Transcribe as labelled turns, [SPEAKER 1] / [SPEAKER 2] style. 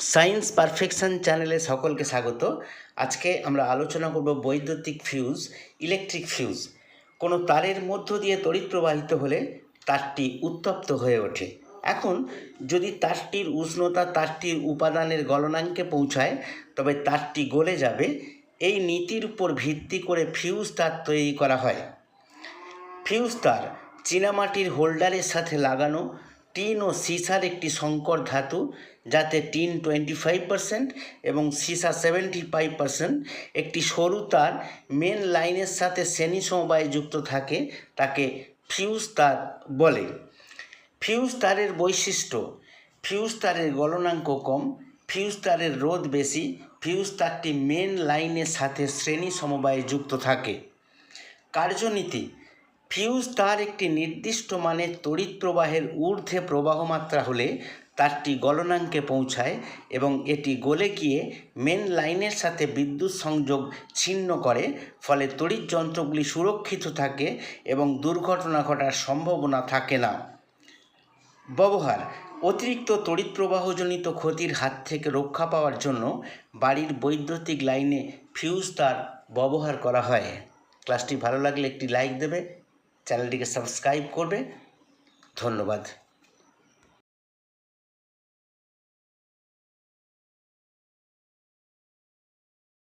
[SPEAKER 1] Science perfection চ্যানেলে সকলকে স্বাগত। আজকে আমরা আলোচনা করব বৈদ্যুতিক ফিউজ, ইলেকট্রিক ফিউজ। কোনো তারের মধ্য দিয়ে তড়িৎ প্রবাহিত হলে তারটি উত্তপ্ত হয়ে ওঠে। এখন যদি তারটির উষ্ণতা তারটির উপাদানের গলনাঙ্কে পৌঁছায় তবে তারটি গলে যাবে। এই নীতির উপর ভিত্তি করে ফিউজ তার তৈরি করা হয়। ফিউজ তার চীনামাটির হোল্ডারের সাথে লাগানো টিন ও সীসার একটি সংকর ধাতু, যাতে টিন 25% এবং সীসা 75%। একটি সরু তার মেন লাইনের সাথে শ্রেণী সমবায়ে যুক্ত থাকে, তাকে ফিউজ তার বলে। ফিউজ তারের বৈশিষ্ট্য: ফিউজ তারের গলনাঙ্ক কম, ফিউজ তারের রোধ বেশি, ফিউজ তারটি মেন লাইনের সাথে শ্রেণী সমবায়ে যুক্ত থাকে। কার্যনীতি: ফিউজ তার একটি নির্দিষ্ট মানের তড়িৎ প্রবাহের ঊর্ধ্বে প্রবাহমাত্রা হলে তারটি গলনাঙ্কে পৌঁছায় এবং এটি গলে গিয়ে মেন লাইনের সাথে বিদ্যুৎ সংযোগ ছিন্ন করে, ফলে তড়িৎ যন্ত্রগুলি সুরক্ষিত থাকে এবং দুর্ঘটনা ঘটার সম্ভাবনা থাকে না। ব্যবহার: অতিরিক্ত তড়িৎ প্রবাহজনিত ক্ষতির হাত থেকে রক্ষা পাওয়ার জন্য বাড়ির বৈদ্যুতিক লাইনে ফিউজ তার ব্যবহার করা হয়। ক্লাসটি ভালো লাগলে একটি লাইক দেবে, চ্যানেলটিকে সাবস্ক্রাইব করবে। ধন্যবাদ।